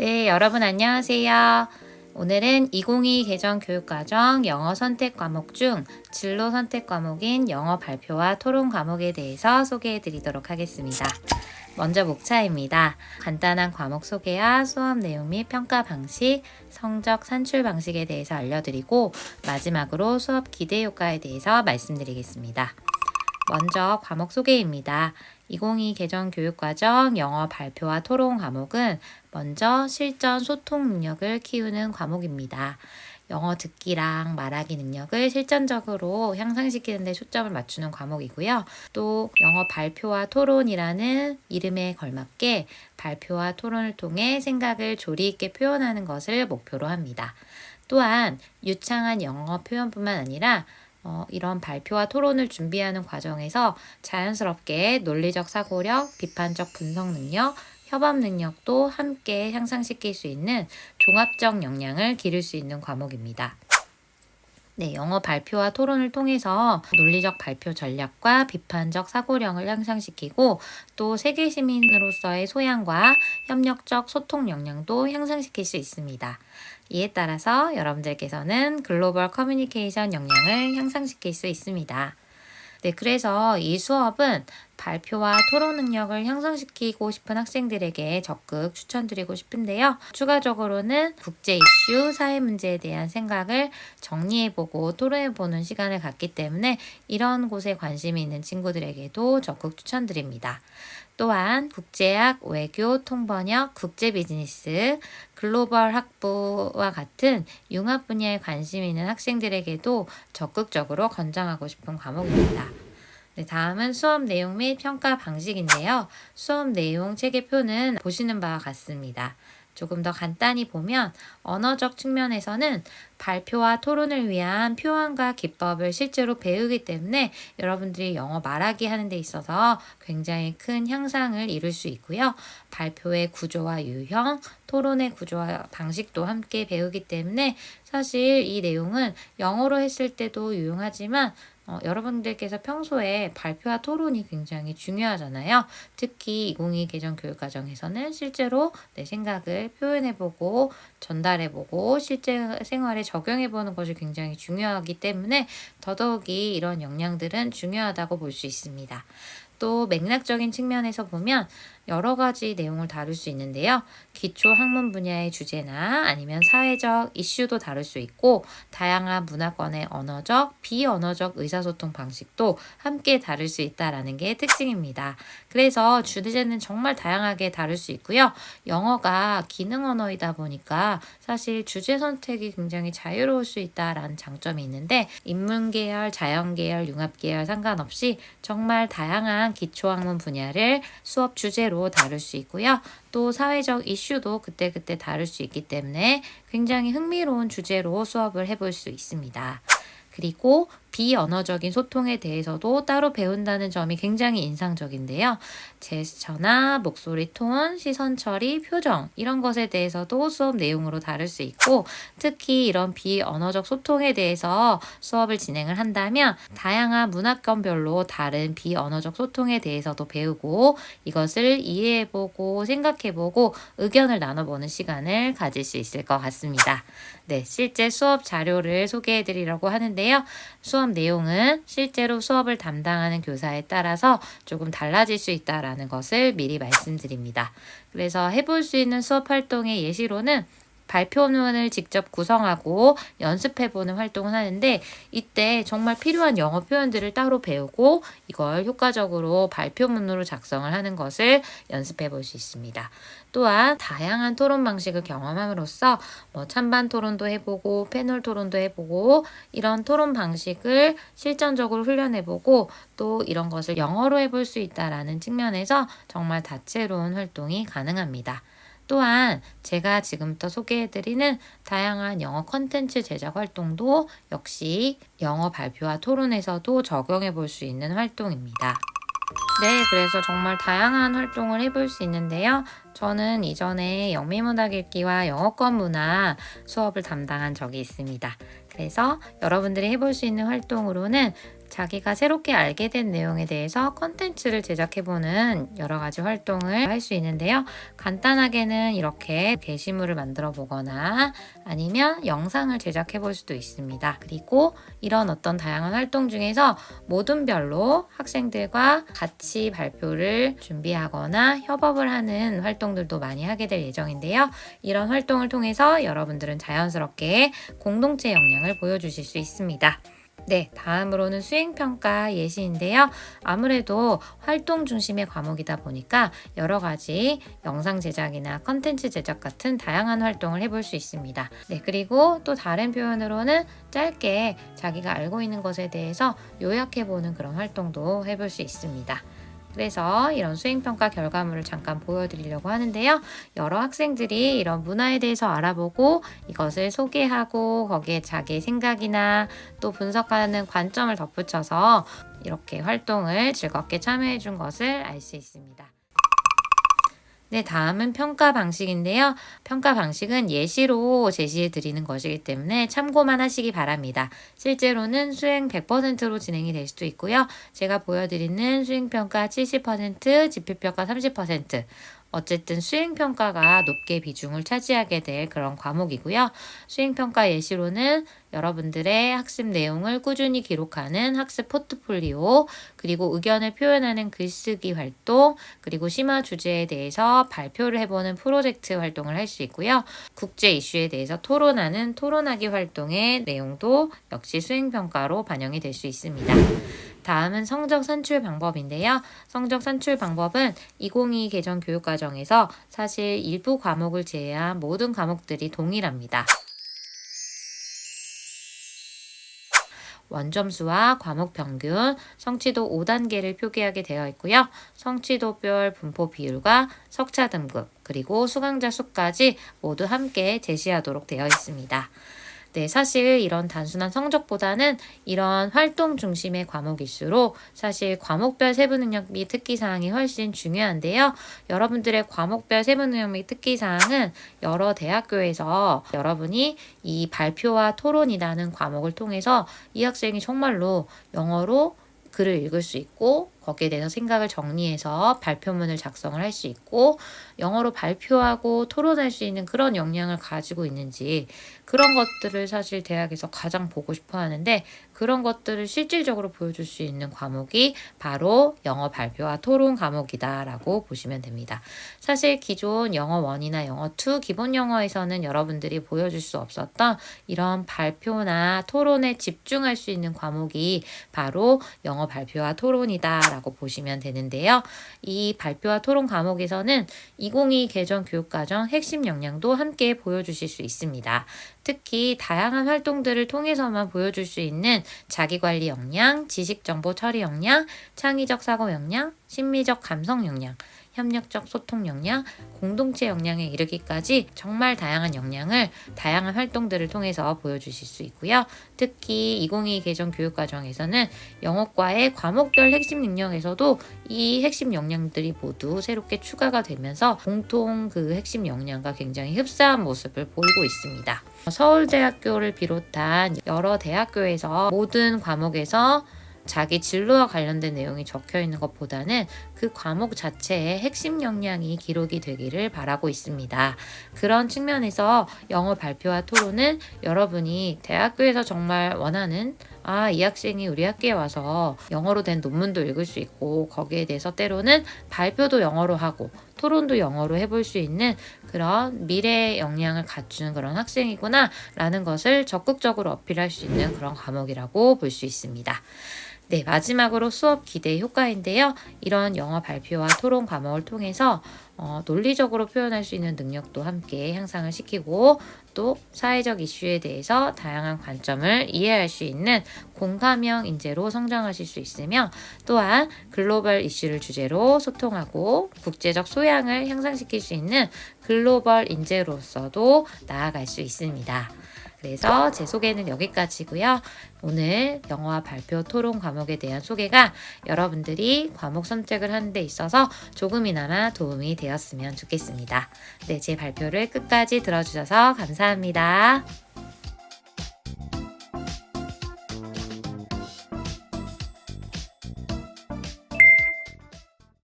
네, 여러분 안녕하세요. 오늘은 2022 개정 교육과정 영어 선택 과목 중 진로 선택 과목인 영어 발표와 토론 과목에 대해서 소개해 드리도록 하겠습니다. 먼저 목차입니다. 간단한 과목 소개와 수업 내용 및 평가 방식, 성적 산출 방식에 대해서 알려드리고 마지막으로 수업 기대 효과에 대해서 말씀드리겠습니다. 먼저 과목 소개입니다. 2022 개정 교육과정 영어 발표와 토론 과목은 먼저 실전 소통 능력을 키우는 과목입니다. 영어 듣기랑 말하기 능력을 실전적으로 향상시키는 데 초점을 맞추는 과목이고요. 또 영어 발표와 토론이라는 이름에 걸맞게 발표와 토론을 통해 생각을 조리 있게 표현하는 것을 목표로 합니다. 또한 유창한 영어 표현뿐만 아니라 이런 발표와 토론을 준비하는 과정에서 자연스럽게 논리적 사고력, 비판적 분석 능력, 협업 능력도 함께 향상시킬 수 있는 종합적 역량을 기를 수 있는 과목입니다. 네, 영어 발표와 토론을 통해서 논리적 발표 전략과 비판적 사고력을 향상시키고 또 세계 시민으로서의 소양과 협력적 소통 역량도 향상시킬 수 있습니다. 이에 따라서 여러분들께서는 글로벌 커뮤니케이션 역량을 향상시킬 수 있습니다. 네, 그래서 이 수업은 발표와 토론 능력을 향상시키고 싶은 학생들에게 적극 추천드리고 싶은데요. 추가적으로는 국제 이슈, 사회 문제에 대한 생각을 정리해보고 토론해보는 시간을 갖기 때문에 이런 곳에 관심이 있는 친구들에게도 적극 추천드립니다. 또한 국제학, 외교, 통번역, 국제 비즈니스, 글로벌 학부와 같은 융합 분야에 관심 있는 학생들에게도 적극적으로 권장하고 싶은 과목입니다. 네, 다음은 수업 내용 및 평가 방식인데요. 수업 내용 체계표는 보시는 바와 같습니다. 조금 더 간단히 보면 언어적 측면에서는 발표와 토론을 위한 표현과 기법을 실제로 배우기 때문에 여러분들이 영어 말하기 하는 데 있어서 굉장히 큰 향상을 이룰 수 있고요. 발표의 구조와 유형, 토론의 구조와 방식도 함께 배우기 때문에 사실 이 내용은 영어로 했을 때도 유용하지만 여러분들께서 평소에 발표와 토론이 굉장히 중요하잖아요. 특히 2022 개정 교육과정에서는 실제로 내 생각을 표현해보고 전달해보고 실제 생활에 적용해보는 것이 굉장히 중요하기 때문에 더더욱이 이런 역량들은 중요하다고 볼 수 있습니다. 또 맥락적인 측면에서 보면 여러 가지 내용을 다룰 수 있는데요. 기초 학문 분야의 주제나 아니면 사회적 이슈도 다룰 수 있고 다양한 문화권의 언어적, 비언어적 의사소통 방식도 함께 다룰 수 있다는 게 특징입니다. 그래서 주제는 정말 다양하게 다룰 수 있고요. 영어가 기능 언어이다 보니까 사실 주제 선택이 굉장히 자유로울 수 있다라는 장점이 있는데 인문계열, 자연계열, 융합계열 상관없이 정말 다양한 기초학문 분야를 수업 주제로 다룰 수 있고요. 또 사회적 이슈도 그때그때 다룰 수 있기 때문에 굉장히 흥미로운 주제로 수업을 해볼 수 있습니다. 그리고 비언어적인 소통에 대해서도 따로 배운다는 점이 굉장히 인상적인데요. 제스처나 목소리 톤, 시선 처리, 표정 이런 것에 대해서도 수업 내용으로 다룰 수 있고 특히 이런 비언어적 소통에 대해서 수업을 진행을 한다면 다양한 문화권별로 다른 비언어적 소통에 대해서도 배우고 이것을 이해해보고 생각해보고 의견을 나눠보는 시간을 가질 수 있을 것 같습니다. 네, 실제 수업 자료를 소개해드리려고 하는데요. 수업 내용은 실제로 수업을 담당하는 교사에 따라서 조금 달라질 수 있다는 것을 미리 말씀드립니다. 그래서 해볼 수 있는 수업 활동의 예시로는 발표문을 직접 구성하고 연습해보는 활동을 하는데 이때 정말 필요한 영어 표현들을 따로 배우고 이걸 효과적으로 발표문으로 작성을 하는 것을 연습해볼 수 있습니다. 또한 다양한 토론 방식을 경험함으로써 찬반 토론도 해보고 패널 토론도 해보고 이런 토론 방식을 실전적으로 훈련해보고 또 이런 것을 영어로 해볼 수 있다는 측면에서 정말 다채로운 활동이 가능합니다. 또한 제가 지금부터 소개해드리는 다양한 영어 컨텐츠 제작 활동도 역시 영어 발표와 토론에서도 적용해 볼 수 있는 활동입니다. 네, 그래서 정말 다양한 활동을 해볼 수 있는데요. 저는 이전에 영미문학 읽기와 영어권 문화 수업을 담당한 적이 있습니다. 그래서 여러분들이 해볼 수 있는 활동으로는 자기가 새롭게 알게 된 내용에 대해서 컨텐츠를 제작해보는 여러 가지 활동을 할 수 있는데요. 간단하게는 이렇게 게시물을 만들어 보거나 아니면 영상을 제작해 볼 수도 있습니다. 그리고 이런 어떤 다양한 활동 중에서 모둠별로 학생들과 같이 발표를 준비하거나 협업을 하는 활동들도 많이 하게 될 예정인데요. 이런 활동을 통해서 여러분들은 자연스럽게 공동체 역량을 보여주실 수 있습니다. 네, 다음으로는 수행평가 예시인데요. 아무래도 활동 중심의 과목이다 보니까 여러 가지 영상 제작이나 컨텐츠 제작 같은 다양한 활동을 해볼 수 있습니다. 네, 그리고 또 다른 표현으로는 짧게 자기가 알고 있는 것에 대해서 요약해보는 그런 활동도 해볼 수 있습니다. 그래서 이런 수행평가 결과물을 잠깐 보여드리려고 하는데요. 여러 학생들이 이런 문화에 대해서 알아보고 이것을 소개하고 거기에 자기의 생각이나 또 분석하는 관점을 덧붙여서 이렇게 활동을 즐겁게 참여해 준 것을 알 수 있습니다. 네, 다음은 평가 방식인데요. 평가 방식은 예시로 제시해 드리는 것이기 때문에 참고만 하시기 바랍니다. 실제로는 수행 100%로 진행이 될 수도 있고요. 제가 보여드리는 수행평가 70%, 지필평가 30%, 어쨌든 수행평가가 높게 비중을 차지하게 될 그런 과목이고요. 수행평가 예시로는 여러분들의 학습 내용을 꾸준히 기록하는 학습 포트폴리오, 그리고 의견을 표현하는 글쓰기 활동, 그리고 심화 주제에 대해서 발표를 해보는 프로젝트 활동을 할 수 있고요. 국제 이슈에 대해서 토론하는 토론하기 활동의 내용도 역시 수행평가로 반영이 될 수 있습니다. 다음은 성적 산출 방법인데요. 성적 산출 방법은 2022 개정 교육과정에서 사실 일부 과목을 제외한 모든 과목들이 동일합니다. 원점수와 과목 평균, 성취도 5단계를 표기하게 되어 있고요. 성취도별 분포 비율과 석차 등급, 그리고 수강자 수까지 모두 함께 제시하도록 되어 있습니다. 네, 사실 이런 단순한 성적보다는 이런 활동 중심의 과목일수록 사실 과목별 세부 능력 및 특기사항이 훨씬 중요한데요. 여러분들의 과목별 세부 능력 및 특기사항은 여러 대학교에서 여러분이 이 발표와 토론이라는 과목을 통해서 이 학생이 정말로 영어로 글을 읽을 수 있고 거기에 대해서 생각을 정리해서 발표문을 작성을 할 수 있고 영어로 발표하고 토론할 수 있는 그런 역량을 가지고 있는지 그런 것들을 사실 대학에서 가장 보고 싶어 하는데 그런 것들을 실질적으로 보여줄 수 있는 과목이 바로 영어 발표와 토론 과목이다라고 보시면 됩니다. 사실 기존 영어 1이나 영어 2 기본 영어에서는 여러분들이 보여줄 수 없었던 이런 발표나 토론에 집중할 수 있는 과목이 바로 영어 발표와 토론이다 라고 보시면 되는데요. 이 발표와 토론 과목에서는 2022 개정 교육과정 핵심 역량도 함께 보여주실 수 있습니다. 특히 다양한 활동들을 통해서만 보여줄 수 있는 자기관리 역량, 지식정보 처리 역량, 창의적 사고 역량, 심리적 감성 역량, 협력적 소통 역량, 공동체 역량에 이르기까지 정말 다양한 역량을 다양한 활동들을 통해서 보여주실 수 있고요. 특히 2022 개정 교육과정에서는 영어과의 과목별 핵심 능력에서도 이 핵심 역량들이 모두 새롭게 추가가 되면서 공통 그 핵심 역량과 굉장히 흡사한 모습을 보이고 있습니다. 서울대학교를 비롯한 여러 대학교에서 모든 과목에서 자기 진로와 관련된 내용이 적혀 있는 것보다는 그 과목 자체의 핵심 역량이 기록이 되기를 바라고 있습니다. 그런 측면에서 영어 발표와 토론은 여러분이 대학교에서 정말 원하는 이 학생이 우리 학교에 와서 영어로 된 논문도 읽을 수 있고 거기에 대해서 때로는 발표도 영어로 하고 토론도 영어로 해볼 수 있는 그런 미래의 역량을 갖추는 그런 학생이구나 라는 것을 적극적으로 어필할 수 있는 그런 과목이라고 볼 수 있습니다. 네, 마지막으로 수업 기대 효과인데요. 이런 영어 발표와 토론 과목을 통해서 논리적으로 표현할 수 있는 능력도 함께 향상을 시키고 또 사회적 이슈에 대해서 다양한 관점을 이해할 수 있는 공감형 인재로 성장하실 수 있으며 또한 글로벌 이슈를 주제로 소통하고 국제적 소양을 향상시킬 수 있는 글로벌 인재로서도 나아갈 수 있습니다. 그래서 제 소개는 여기까지고요. 오늘 영어와 발표 토론 과목에 대한 소개가 여러분들이 과목 선택을 하는 데 있어서 조금이나마 도움이 되었으면 좋겠습니다. 네, 제 발표를 끝까지 들어주셔서 감사합니다.